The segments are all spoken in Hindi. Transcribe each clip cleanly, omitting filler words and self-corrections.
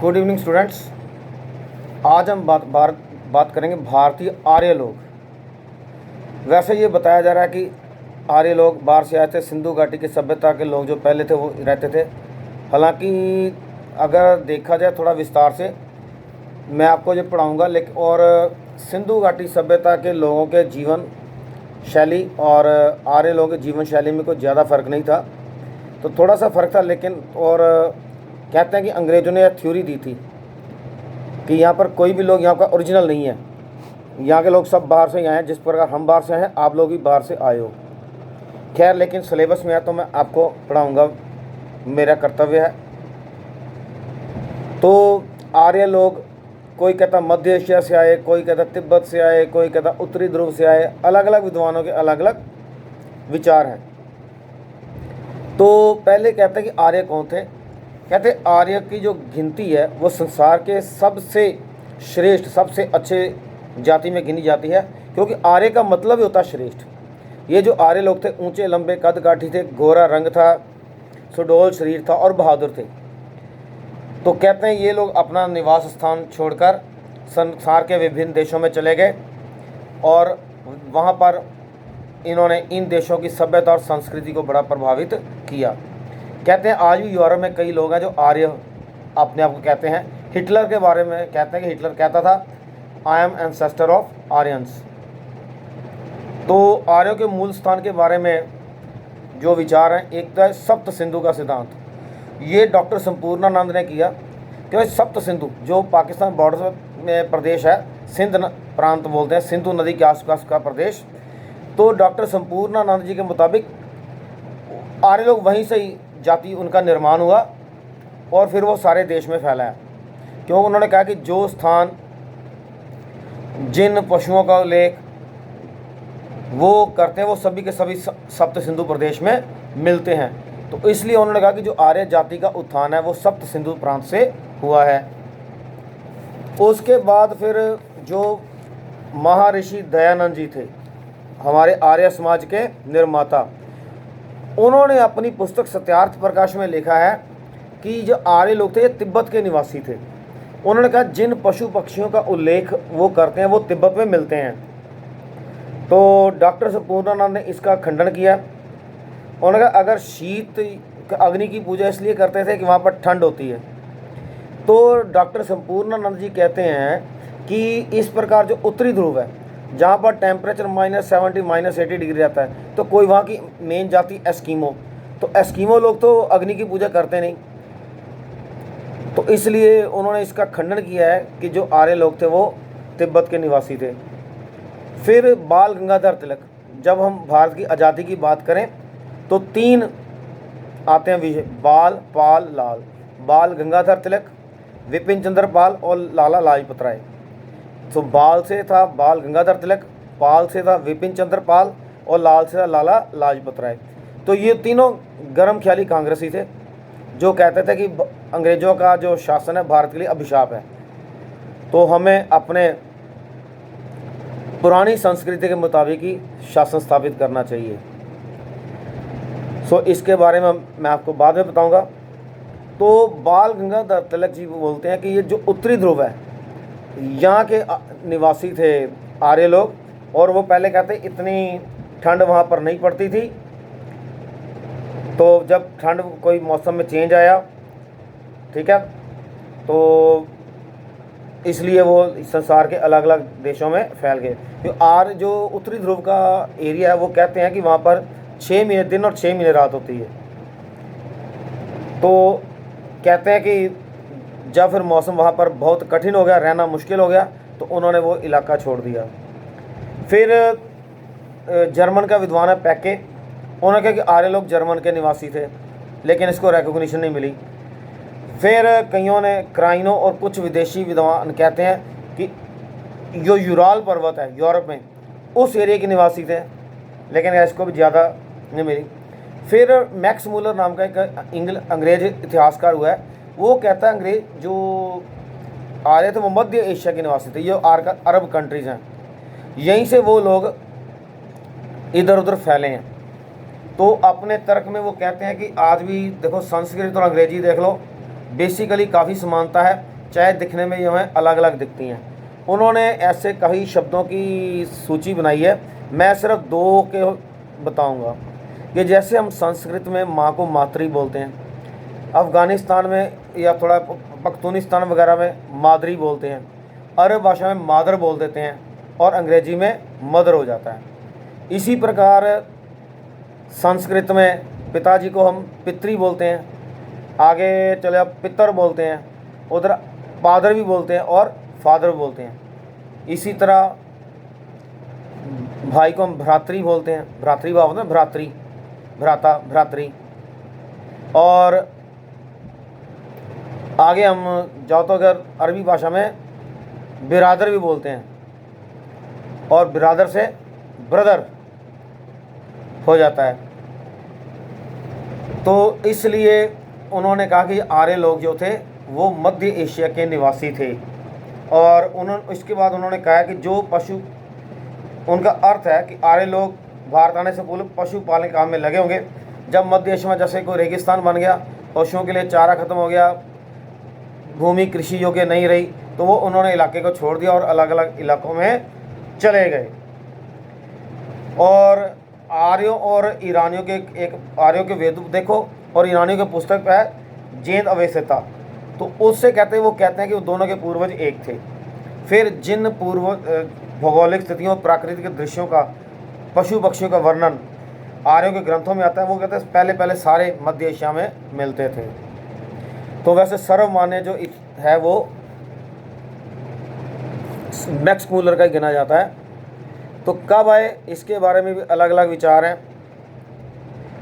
Good evening students. आज हम बात करेंगे भारतीय आर्य लोग। वैसे ये बताया जा रहा है कि आर्य लोग बाहर से आए थे, सिंधु घाटी की सभ्यता के लोग जो पहले थे वो रहते थे। हालांकि अगर देखा जाए थोड़ा विस्तार से मैं आपको ये पढ़ाऊँगा, लेकिन और सिंधु घाटी सभ्यता के लोगों के जीवन शैली और आर्य लोगों के जीवन शैली में कोई ज़्यादा फ़र्क नहीं था, तो थोड़ा सा फ़र्क था। लेकिन और कहते हैं कि अंग्रेज़ों ने यह थ्योरी दी थी कि यहाँ पर कोई भी लोग यहाँ का ओरिजिनल नहीं है, यहाँ के लोग सब बाहर से ही आए हैं। जिस प्रकार हम बाहर से हैं, आप लोग भी बाहर से आए हो। खैर, लेकिन सिलेबस में है तो मैं आपको पढ़ाऊँगा, मेरा कर्तव्य है। तो आर्य लोग, कोई कहता मध्य एशिया से आए, कोई कहता तिब्बत से आए, कोई कहता उत्तरी ध्रुव से आए। अलग अलग विद्वानों के अलग अलग विचार हैं। तो पहले कहते हैं कि आर्य कौन थे। कहते आर्य की जो गिनती है वो संसार के सबसे श्रेष्ठ, सबसे अच्छे जाति में गिनी जाती है, क्योंकि आर्य का मतलब ही होता है श्रेष्ठ। ये जो आर्य लोग थे, ऊंचे लंबे कद काठी थे, गोरा रंग था, सुडौल शरीर था और बहादुर थे। तो कहते हैं ये लोग अपना निवास स्थान छोड़कर संसार के विभिन्न देशों में चले गए और वहाँ पर इन्होंने इन देशों की सभ्यता और संस्कृति को बड़ा प्रभावित किया। कहते हैं आज भी यूरोप में कई लोग हैं जो आर्य अपने आप को कहते हैं। हिटलर के बारे में कहते हैं कि हिटलर कहता था I am ancestor of Aryans. तो आर्यों के मूल स्थान के बारे में जो विचार हैं, एक तो है सप्त सिंधु का सिद्धांत। ये डॉक्टर संपूर्णानंद ने किया कि भाई सप्त सिंधु जो पाकिस्तान बॉर्डर में प्रदेश है, सिंध प्रांत बोलते हैं, सिंधु नदी के आसपास का प्रदेश। तो डॉक्टर संपूर्णानंद जी के मुताबिक आर्य लोग वहीं से ही जाति उनका निर्माण हुआ और फिर वो सारे देश में फैला है। क्योंकि उन्होंने कहा कि जो स्थान जिन पशुओं का उल्लेख वो करते हैं वो सभी के सभी सप्त सिंधु प्रदेश में मिलते हैं। तो इसलिए उन्होंने कहा कि जो आर्य जाति का उत्थान है वो सप्त सिंधु प्रांत से हुआ है। उसके बाद फिर जो महर्षि दयानंद जी थे, हमारे आर्य समाज के निर्माता, उन्होंने अपनी पुस्तक सत्यार्थ प्रकाश में लिखा है कि जो आर्य लोग थे ये तिब्बत के निवासी थे। उन्होंने कहा जिन पशु पक्षियों का उल्लेख वो करते हैं वो तिब्बत में मिलते हैं। तो डॉक्टर संपूर्णानंद ने इसका खंडन किया। उन्होंने कहा अगर शीत अग्नि की पूजा इसलिए करते थे कि वहाँ पर ठंड होती है। तो डॉक्टर संपूर्णानंद जी कहते हैं कि इस प्रकार जो उत्तरी ध्रुव है जहाँ पर टेम्परेचर -70 -80 डिग्री रहता है, तो कोई वहाँ की मेन जाति एस्कीमो, तो एस्कीमो लोग तो अग्नि की पूजा करते नहीं। तो इसलिए उन्होंने इसका खंडन किया है कि जो आर्य लोग थे वो तिब्बत के निवासी थे। फिर बाल गंगाधर तिलक, जब हम भारत की आज़ादी की बात करें तो 3 आते हैं विषय, बाल, पाल, लाल। बाल गंगाधर तिलक, विपिन चंद्र पाल और लाला लाजपत राय। तो बाल से था बाल गंगाधर तिलक, पाल से था विपिन चंद्र पाल और लाल से था लाला लाजपत राय। तो ये तीनों गर्म ख्याली कांग्रेसी थे जो कहते थे कि अंग्रेज़ों का जो शासन है भारत के लिए अभिशाप है, तो हमें अपने पुरानी संस्कृति के मुताबिक ही शासन स्थापित करना चाहिए। सो इसके बारे में मैं आपको बाद में बताऊंगा। तो बाल गंगाधर तिलक जी बोलते हैं कि ये जो उत्तरी ध्रुव है यहाँ के निवासी थे आर्य लोग, और वो पहले कहते इतनी ठंड वहाँ पर नहीं पड़ती थी। तो जब ठंड कोई मौसम में चेंज आया, ठीक है, तो इसलिए वो संसार के अलग अलग देशों में फैल गए। तो जो उत्तरी ध्रुव का एरिया है वो कहते हैं कि वहाँ पर 6 महीने दिन और 6 महीने रात होती है। तो कहते हैं कि जब फिर मौसम वहाँ पर बहुत कठिन हो गया, रहना मुश्किल हो गया, तो उन्होंने वो इलाका छोड़ दिया। फिर जर्मन का विद्वान है पैके, उन्होंने कहा कि आर्य लोग जर्मन के निवासी थे, लेकिन इसको रिकॉग्निशन नहीं मिली। फिर कईयों ने, क्राइनो और कुछ विदेशी विद्वान कहते हैं कि जो यूराल पर्वत है यूरोप में, उस एरिया के निवासी थे, लेकिन इसको भी ज़्यादा नहीं मिली। फिर मैक्स मूलर नाम का एक अंग्रेज इतिहासकार हुआ है, वो कहता है अंग्रेज जो आर्य थे वो मध्य एशिया के निवासी थे, जो अरब कंट्रीज़ हैं, यहीं से वो लोग इधर उधर फैले हैं। तो अपने तर्क में वो कहते हैं कि आज भी देखो संस्कृत और अंग्रेजी देख लो, बेसिकली काफ़ी समानता है। चाहे दिखने में जो है अलग अलग दिखती हैं। उन्होंने ऐसे कई शब्दों की सूची बनाई है, मैं सिर्फ दो के बताऊंगा कि जैसे हम संस्कृत में माँ को मातृ बोलते हैं, अफ़गानिस्तान में या थोड़ा पख्तूनिस्तान वगैरह में मादरी बोलते हैं, अरब भाषा में मादर बोल देते हैं और अंग्रेजी में मदर हो जाता है। इसी प्रकार संस्कृत में पिताजी को हम पितृ बोलते हैं, आगे चले आप पितर बोलते हैं, उधर फादर भी बोलते हैं और फादर बोलते हैं। इसी तरह भाई को हम भ्रातृ बोलते हैं, भ्रातृभाव होता है, भ्रातृ, भ्राता, भ्रातृ। और आगे हम जाओ तो अगर अरबी भाषा में बिरादर भी बोलते हैं और बिरादर से ब्रदर हो जाता है। तो इसलिए उन्होंने कहा कि आर्य लोग जो थे वो मध्य एशिया के निवासी थे। और उन्होंने इसके बाद उन्होंने कहा कि जो पशु, उनका अर्थ है कि आर्य लोग भारत आने से पूर्व पशुपालन काम में लगे होंगे। जब मध्य एशिया में जैसे कोई रेगिस्तान बन गया, पशुओं के लिए चारा खत्म हो गया, भूमि कृषि योग्य नहीं रही, तो वो उन्होंने इलाके को छोड़ दिया और अलग अलग इलाकों में चले गए। और आर्यों और ईरानियों के एक आर्यों के वेद देखो और ईरानियों के पुस्तक है जैन अवेस्ता, तो उससे कहते हैं, वो कहते हैं कि वो दोनों के पूर्वज एक थे। फिर जिन पूर्व भौगोलिक स्थितियों, प्राकृतिक दृश्यों का, पशु पक्षियों का वर्णन आर्यों के ग्रंथों में आता है, वो कहते हैं पहले पहले सारे मध्य एशिया में मिलते थे। तो वैसे सर्वमान्य जो है वो मैक्स मूलर का ही गिना जाता है। तो कब आए इसके बारे में भी अलग अलग विचार हैं।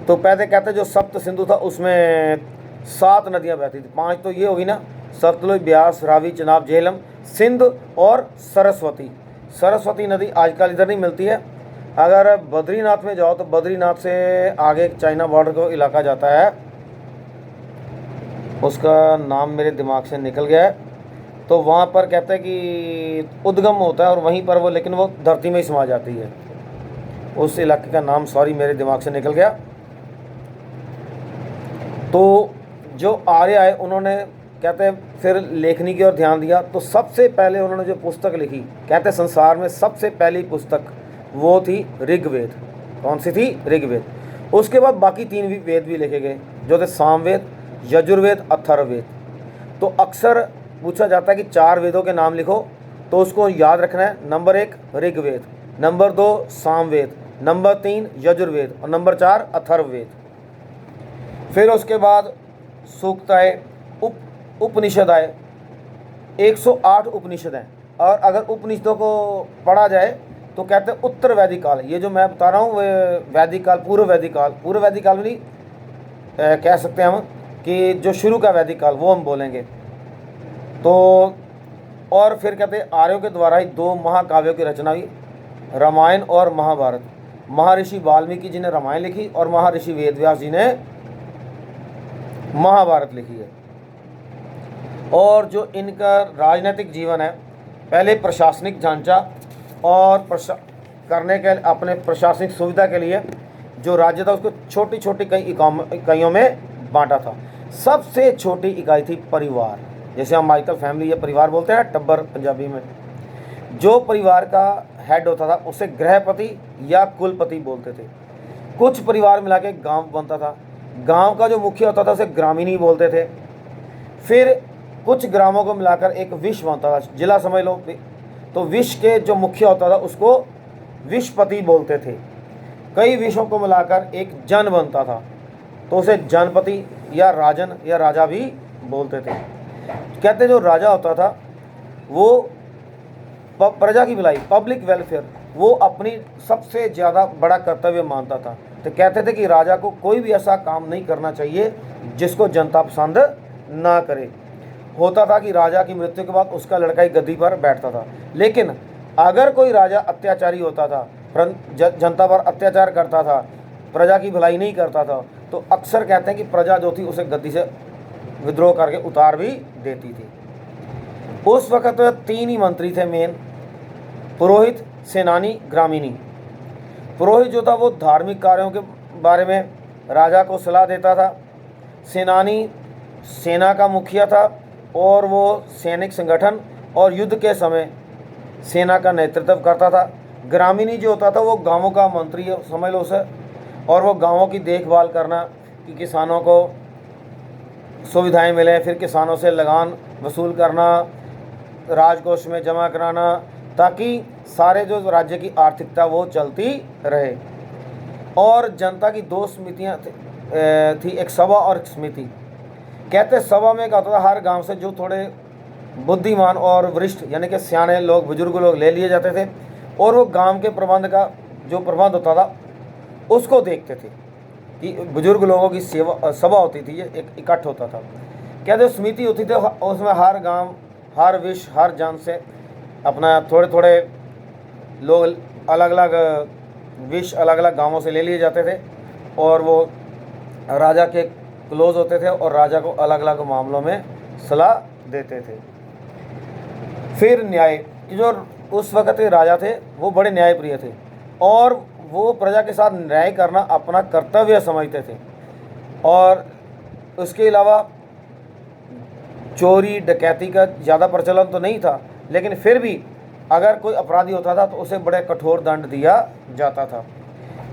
तो पहले कहते हैं जो सप्त सिंधु था उसमें 7 नदियां बहती थी। 5 तो ये होगी ना, सतलुज, ब्यास, रावी, चनाब, झेलम, सिंध और सरस्वती। सरस्वती नदी आजकल इधर नहीं मिलती है। अगर बद्रीनाथ में जाओ तो बद्रीनाथ से आगे चाइना बॉर्डर को इलाका जाता है, उसका नाम मेरे दिमाग से निकल गया है। तो वहाँ पर कहते हैं कि उद्गम होता है और वहीं पर वो, लेकिन वो धरती में ही समा जाती है। उस इलाके का नाम सॉरी मेरे दिमाग से निकल गया। तो जो आर्य आए उन्होंने कहते हैं फिर लेखनी की ओर ध्यान दिया। तो सबसे पहले उन्होंने जो पुस्तक लिखी, कहते हैं संसार में सबसे पहली पुस्तक वो थी ऋग्वेद। कौन सी थी? ऋग्वेद। उसके बाद बाकी 3 भी वेद भी लिखे गए जो थे सामवेद, यजुर्वेद, अथर्ववेद। तो अक्सर पूछा जाता है कि 4 वेदों के नाम लिखो, तो उसको याद रखना है। Number 1 Rigveda, number 2 Samaveda, number 3 Yajurveda और नंबर 4 अथर्ववेद। फिर उसके बाद सूक्त आए, उपनिषद आए। 108 उपनिषद हैं। और अगर उपनिषदों को पढ़ा जाए तो कहते हैं उत्तर वैदिक काल, ये जो मैं बता रहा हूँ वैदिक काल, पूर्व वैदिक काल, पूर्व वैदिक काल नहीं कह सकते हम कि जो शुरू का वैदिक काल वो हम बोलेंगे। तो और फिर कहते हैं आर्यों के द्वारा ही 2 महाकाव्यों की रचना हुई, रामायण और महाभारत। महर्षि वाल्मीकि जी ने रामायण लिखी और महर्षि वेदव्यास जी ने महाभारत लिखी है। और जो इनका राजनीतिक जीवन है, पहले प्रशासनिक ढांचा और करने के अपने प्रशासनिक सुविधा के लिए जो राज्य था उसको छोटी छोटी कई इकाइयों में बांटा था। सबसे छोटी इकाई थी परिवार, जैसे हम आजकल फैमिली या परिवार बोलते हैं, टब्बर पंजाबी में। जो परिवार का हेड होता था उसे गृहपति या कुलपति बोलते थे। कुछ परिवार मिला के गाँव बनता था, गांव का जो मुखिया होता था उसे ग्रामीणी बोलते थे। फिर कुछ ग्रामों को मिलाकर एक विश बनता था, जिला समझ लो। तो विश के जो मुखिया होता था उसको विशपति बोलते थे। कई विषयों को मिलाकर एक जन बनता था तो उसे जनपति या राजन या राजा भी बोलते थे। कहते जो राजा होता था वो प्रजा की भलाई, पब्लिक वेलफेयर, वो अपनी सबसे ज़्यादा बड़ा कर्तव्य मानता था। तो कहते थे कि राजा को कोई भी ऐसा काम नहीं करना चाहिए जिसको जनता पसंद ना करे। होता था कि राजा की मृत्यु के बाद उसका लड़का ही गद्दी पर बैठता था, लेकिन अगर कोई राजा अत्याचारी होता था, जनता पर अत्याचार करता था, प्रजा की भलाई नहीं करता था, तो अक्सर कहते हैं कि प्रजा जो थी उसे गद्दी से विद्रोह करके उतार भी देती थी। उस वक्त तो 3 ही मंत्री थे मेन, पुरोहित, सेनानी, ग्रामीणी। पुरोहित जो था वो धार्मिक कार्यों के बारे में राजा को सलाह देता था। सेनानी सेना का मुखिया था और वो सैनिक संगठन और युद्ध के समय सेना का नेतृत्व करता था। ग्रामीणी जो होता था वो गांवों का मंत्री समझ लो उसे, और वो गांवों की देखभाल करना कि किसानों को सुविधाएं मिले, फिर किसानों से लगान वसूल करना, राजकोष में जमा कराना, ताकि सारे जो राज्य की आर्थिकता वो चलती रहे। और जनता की दो समितियाँ थी, एक सभा और एक समिति। कहते सभा में क्या होता था, हर गांव से जो थोड़े बुद्धिमान और वरिष्ठ यानी कि सियाने लोग, बुजुर्ग लोग ले लिए जाते थे, और वो गांव के प्रबंध का जो प्रबंध होता था उसको देखते थे कि बुजुर्ग लोगों की सेवा सभा होती थी, ये एक इकट्ठ होता था। कहते समिति होती थी, उसमें हर गांव, हर विषय, हर जन से अपना थोड़े थोड़े लोग अलग अलग विषय अलग अलग गांवों से ले लिए जाते थे, और वो राजा के क्लोज होते थे और राजा को अलग अलग मामलों में सलाह देते थे। फिर न्याय, जो उस वक्त के राजा थे वो बड़े न्यायप्रिय थे, और वो प्रजा के साथ न्याय करना अपना कर्तव्य समझते थे। और उसके अलावा चोरी डकैती का ज़्यादा प्रचलन तो नहीं था, लेकिन फिर भी अगर कोई अपराधी होता था तो उसे बड़े कठोर दंड दिया जाता था।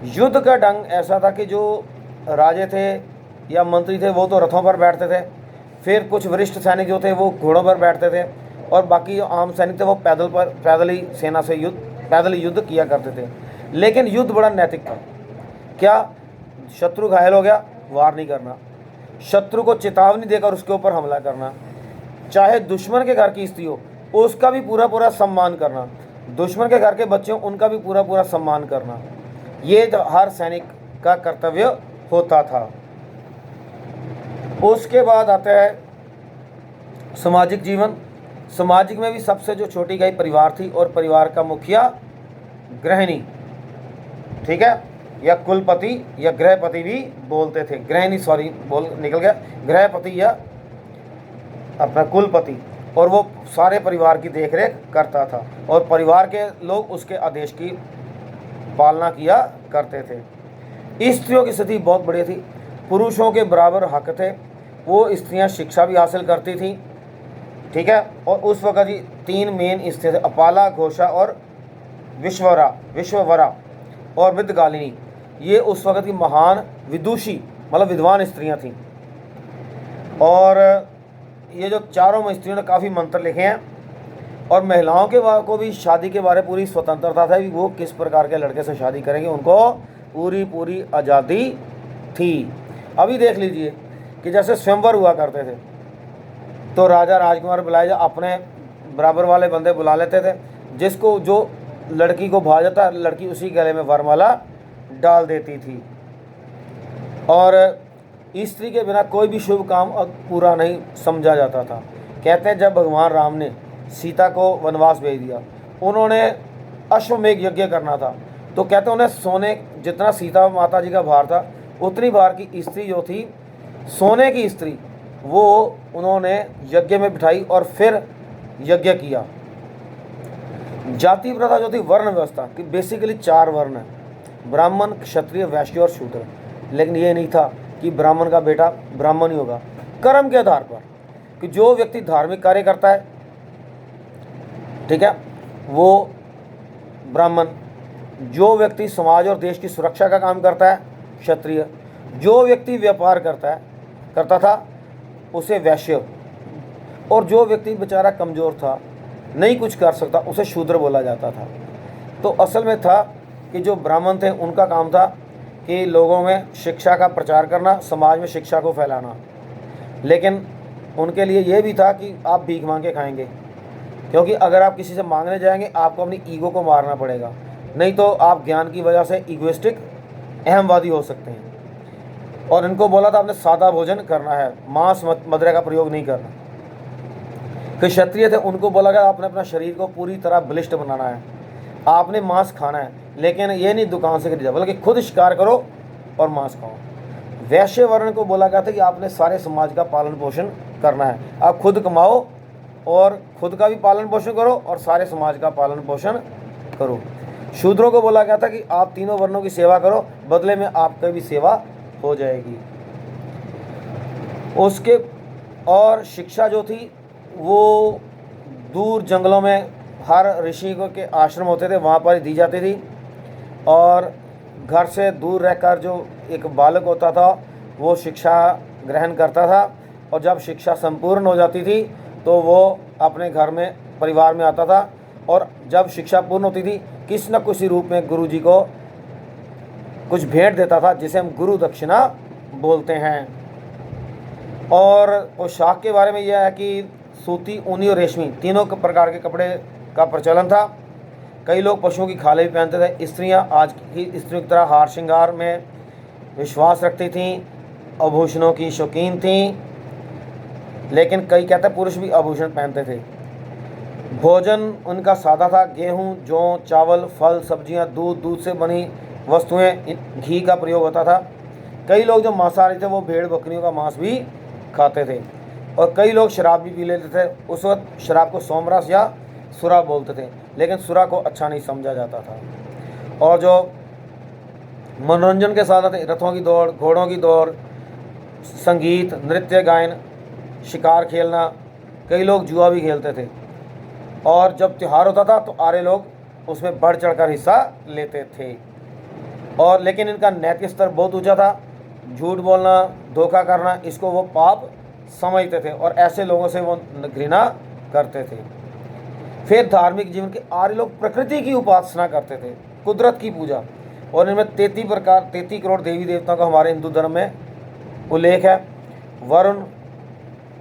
युद्ध का ढंग ऐसा था कि जो राजे थे या मंत्री थे वो तो रथों पर बैठते थे, फिर कुछ वरिष्ठ सैनिक जो थे वो घोड़ों पर बैठते थे, और बाकी जो आम सैनिक थे वो पैदल ही सेना से पैदल ही युद्ध किया करते थे। लेकिन युद्ध बड़ा नैतिक था। क्या? शत्रु घायल हो गया, वार नहीं करना, शत्रु को चेतावनी देकर उसके ऊपर हमला करना, चाहे दुश्मन के घर की स्त्री हो उसका भी पूरा पूरा सम्मान करना, दुश्मन के घर के बच्चे हों उनका भी पूरा पूरा सम्मान करना, ये हर सैनिक का कर्तव्य होता था। उसके बाद आता है सामाजिक जीवन। सामाजिक में भी सबसे जो छोटी गई परिवार थी, और परिवार का मुखिया गृहिणी, ठीक है, या कुलपति या गृहपति भी बोलते थे, गृहिणी सॉरी बोल निकल गया, गृहपति या अपना कुलपति, और वो सारे परिवार की देखरेख करता था, और परिवार के लोग उसके आदेश की पालना किया करते थे। स्त्रियों की स्थिति बहुत बढ़िया थी, पुरुषों के बराबर हक थे, वो स्त्रियां शिक्षा भी हासिल करती थीं, ठीक है। और उस वक्त ही 3 मेन स्त्री थे, अपाला, घोषा और विश्ववरा और मृदगालिनी। ये उस वक्त की महान विदुषी मतलब विद्वान स्त्रियां थीं, और ये जो चारों स्त्रियों ने काफ़ी मंत्र लिखे हैं। और महिलाओं के को भी शादी के बारे पूरी स्वतंत्रता था कि वो किस प्रकार के लड़के से शादी करेंगे, उनको पूरी आज़ादी थी। अभी देख लीजिए कि जैसे स्वयंवर हुआ करते थे तो राजा राजकुमार बुलाए जा अपने बराबर वाले बंदे बुला लेते थे, जिसको जो लड़की को भा जाता लड़की उसी गले में वरमाला डाल देती थी। और स्त्री के बिना कोई भी शुभ काम पूरा नहीं समझा जाता था। कहते हैं जब भगवान राम ने सीता को वनवास भेज दिया, उन्होंने अश्वमेघ यज्ञ करना था, तो कहते हैं उन्हें सोने जितना सीता माता जी का भार था उतनी भार की स्त्री जो थी, सोने की स्त्री, वो उन्होंने यज्ञ में बिठाई और फिर यज्ञ किया। जाति प्रथा जो थी, वर्ण व्यवस्था कि बेसिकली 4 वर्ण है, ब्राह्मण, क्षत्रिय, वैश्य और शूद्र। लेकिन ये नहीं था कि ब्राह्मण का बेटा ब्राह्मण ही होगा। कर्म के आधार पर कि जो व्यक्ति धार्मिक कार्य करता है, ठीक है, वो ब्राह्मण, जो व्यक्ति समाज और देश की सुरक्षा का काम करता है क्षत्रिय, जो व्यक्ति व्यापार करता था उसे वैश्य, और जो व्यक्ति बेचारा कमज़ोर था, नहीं कुछ कर सकता, उसे शूद्र बोला जाता था। तो असल में था कि जो ब्राह्मण थे उनका काम था कि लोगों में शिक्षा का प्रचार करना, समाज में शिक्षा को फैलाना। लेकिन उनके लिए ये भी था कि आप भीख मांग के खाएंगे, क्योंकि अगर आप किसी से मांगने जाएंगे आपको अपनी ईगो को मारना पड़ेगा, नहीं तो आप ज्ञान की वजह से इगोइस्टिक अहमवादी हो सकते हैं। और इनको बोला था आपने सादा भोजन करना है, मांस मदिरा का प्रयोग नहीं करना। फिर क्षत्रिय थे, उनको बोला गया आपने अपना शरीर को पूरी तरह बलिष्ठ बनाना है, आपने मांस खाना है, लेकिन ये नहीं दुकान से खरीदा, बल्कि खुद शिकार करो और मांस खाओ। वैश्य वर्ण को बोला गया था कि आपने सारे समाज का पालन पोषण करना है, आप खुद कमाओ और खुद का भी पालन पोषण करो और सारे समाज का पालन पोषण करो। शूद्रों को बोला गया था कि आप तीनों वर्णों की सेवा करो, बदले में आपकी भी सेवा हो जाएगी। उसके और शिक्षा जो थी वो दूर जंगलों में हर ऋषि को के आश्रम होते थे, वहाँ पर दी जाती थी। और घर से दूर रहकर जो एक बालक होता था वो शिक्षा ग्रहण करता था, और जब शिक्षा संपूर्ण हो जाती थी तो वो अपने घर में परिवार में आता था, और जब शिक्षा पूर्ण होती थी किसी न किसी रूप में गुरु जी को कुछ भेंट देता था, जिसे हम गुरु दक्षिणा बोलते हैं। और पोशाक के बारे में यह है कि सूती, ऊनी और रेशमी तीनों प्रकार के कपड़े का प्रचलन था। कई लोग पशुओं की खालें भी पहनते थे। स्त्रियां आज की स्त्रियों की तरह हार श्रृंगार में विश्वास रखती थीं, आभूषणों की शौकीन थीं, लेकिन कई कहते पुरुष भी आभूषण पहनते थे। भोजन उनका सादा था। गेहूँ, जौ, चावल, फल, सब्जियां, दूध से बनी वस्तुएं, घी का प्रयोग होता था। कई लोग जो मांसाहारी थे वो भेड़ बकरियों का मांस भी खाते थे, और कई लोग शराब भी पी लेते थे। उस वक्त शराब को सोमरस या सुरा बोलते थे, लेकिन सुरा को अच्छा नहीं समझा जाता था। और जो मनोरंजन के साधन थे, रथों की दौड़, घोड़ों की दौड़, संगीत, नृत्य, गायन, शिकार खेलना, कई लोग जुआ भी खेलते थे। और जब त्यौहार होता था तो आर्य लोग उसमें बढ़ चढ़कर हिस्सा लेते थे। और लेकिन इनका नैतिक स्तर बहुत ऊंचा था। झूठ बोलना, धोखा करना, इसको वो पाप समझते थे, और ऐसे लोगों से वो घृणा करते थे। फिर धार्मिक जीवन के आर्य लोग प्रकृति की उपासना करते थे, कुदरत की पूजा, और इनमें 33 करोड़ देवी देवताओं का हमारे हिंदू धर्म में उल्लेख है। वरुण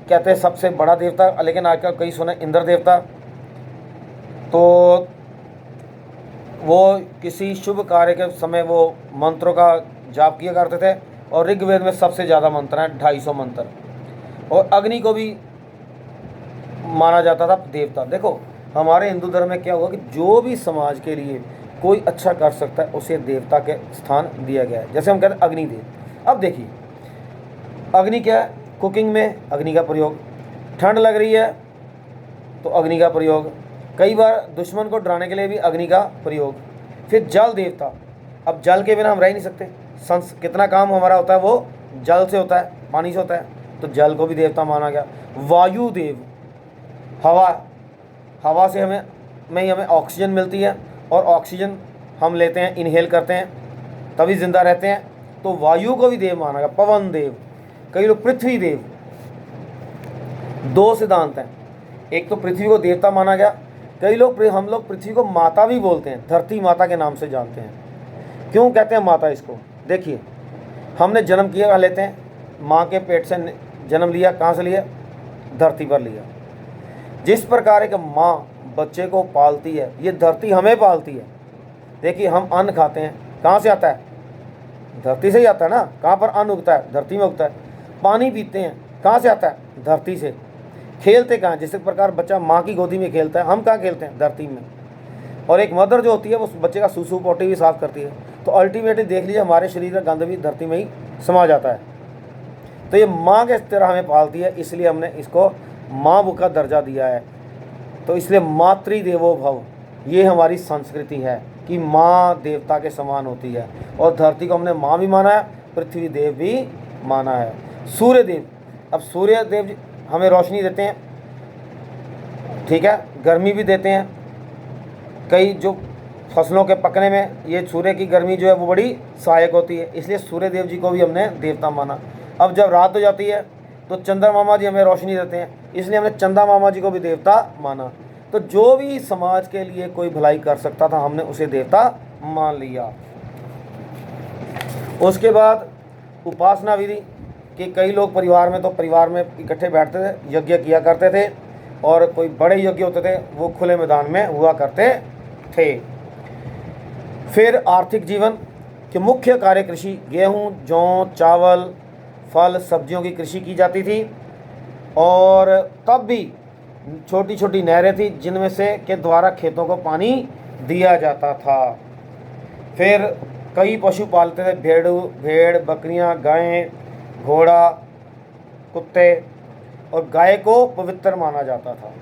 कहते हैं सबसे बड़ा देवता, लेकिन आजकल कई सुने इंद्र देवता। तो वो किसी शुभ कार्य के समय वो मंत्रों का जाप किया करते थे, और ऋग्वेद में सबसे ज़्यादा मंत्र हैं, 250 मंत्र। और अग्नि को भी माना जाता था देवता। देखो हमारे हिंदू धर्म में क्या हुआ कि जो भी समाज के लिए कोई अच्छा कर सकता है उसे देवता के स्थान दिया गया है। जैसे हम कहते हैं अग्निदेव। अब देखिए अग्नि क्या है, कुकिंग में अग्नि का प्रयोग, ठंड लग रही है तो अग्नि का प्रयोग, कई बार दुश्मन को डराने के लिए भी अग्नि का प्रयोग। फिर जल देवता, अब जल के बिना हम रह नहीं सकते। कितना काम हमारा होता है वो जल से होता है, पानी से होता है, तो जल को भी देवता माना गया। वायु देव, हवा से हमें ऑक्सीजन मिलती है, और ऑक्सीजन हम लेते हैं, इनहेल करते हैं, तभी जिंदा रहते हैं, तो वायु को भी देव माना गया। पवन देव, कई लोग पृथ्वी देव। दो सिद्धांत हैं, एक तो पृथ्वी को देवता माना गया, कई लोग हम लोग पृथ्वी को माता भी बोलते हैं, धरती माता के नाम से जानते हैं। क्यों कहते हैं माता इसको? देखिए हमने जन्म किया लेते हैं, माँ के पेट से जन्म लिया, कहाँ से लिया? धरती पर लिया। जिस प्रकार एक माँ बच्चे को पालती है, ये धरती हमें पालती है। देखिए हम अन्न खाते हैं, कहाँ से आता है? धरती से ही आता है ना। कहाँ पर अन्न उगता है? धरती में उगता है। पानी पीते हैं, कहाँ से आता है? धरती से। खेलते कहाँ? जिस प्रकार बच्चा माँ की गोदी में खेलता है, हम कहाँ खेलते हैं? धरती में। और एक मदर जो होती है वो बच्चे का सूसू पोटी भी साफ करती है। तो अल्टीमेटली देख लीजिए हमारे शरीर का गंद भी धरती में ही समा जाता है। तो ये माँ के तरह हमें पालती है, इसलिए हमने इसको माँ का दर्जा दिया है। तो इसलिए मातृदेवो भव, ये हमारी संस्कृति है कि माँ देवता के समान होती है। और धरती को हमने माँ भी माना है, पृथ्वी देव भी माना है। सूर्य देव, अब सूर्य देव हमें रोशनी देते हैं, ठीक है, गर्मी भी देते हैं। कई जो फसलों के पकने में ये सूर्य की गर्मी जो है वो बड़ी सहायक होती है, इसलिए सूर्य देव जी को भी हमने देवता माना। अब जब रात हो जाती है तो चंद्र मामा जी हमें रोशनी देते हैं, इसलिए हमने चंदा मामा जी को भी देवता माना। तो जो भी समाज के लिए कोई भलाई कर सकता था हमने उसे देवता मान लिया। उसके बाद उपासना विधि कि कई लोग परिवार में इकट्ठे बैठते थे, यज्ञ किया करते थे, और कोई बड़े यज्ञ होते थे वो खुले मैदान में हुआ करते थे। फिर आर्थिक जीवन के मुख्य कार्य कृषि, गेहूँ, जौ, चावल, फल, सब्जियों की कृषि की जाती थी। और तब भी छोटी छोटी नहरें थी जिनमें से के द्वारा खेतों को पानी दिया जाता था। फिर कई पशु पालते थे, भेड़, बकरियां, गायें, घोड़ा, कुत्ते, और गाय को पवित्र माना जाता था।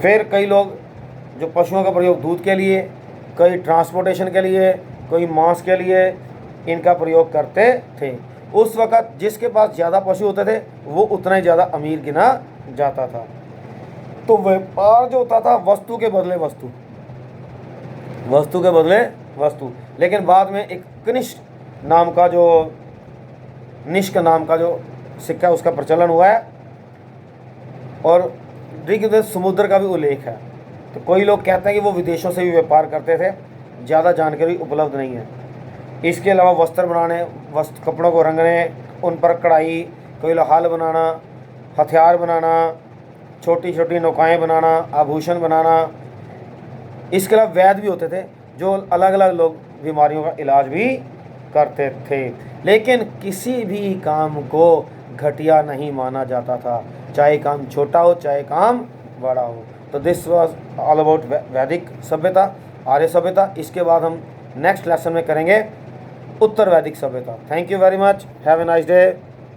फिर कई लोग जो पशुओं का प्रयोग दूध के लिए, कई ट्रांसपोर्टेशन के लिए, कोई मांस के लिए इनका प्रयोग करते थे। उस वक़्त जिसके पास ज़्यादा पशु होते थे वो उतना ही ज़्यादा अमीर गिना जाता था। तो व्यापार जो होता था वस्तु के बदले वस्तु, वस्तु के बदले वस्तु। लेकिन बाद में एक कनिष्क नाम का जो निष्क नाम का जो सिक्का उसका प्रचलन हुआ है और ऋग्वेद समुद्र का भी उल्लेख है। तो कोई लोग कहते हैं कि वो विदेशों से भी व्यापार करते थे, ज़्यादा जानकारी उपलब्ध नहीं है। इसके अलावा वस्त्र बनाने, वस्त्र कपड़ों को रंगने, उन पर कढ़ाई, कोई हाल बनाना, हथियार बनाना, छोटी छोटी नौकाएं बनाना, आभूषण बनाना। इसके अलावा वैद्य भी होते थे जो अलग अलग लोग बीमारियों का इलाज भी करते थे। लेकिन किसी भी काम को घटिया नहीं माना जाता था, चाहे काम छोटा हो चाहे काम बड़ा हो। तो दिस वाज ऑल अबाउट वैदिक सभ्यता, आर्य सभ्यता। इसके बाद हम नेक्स्ट लेसन में करेंगे उत्तर वैदिक सभ्यता। Thank you very much, have a nice day.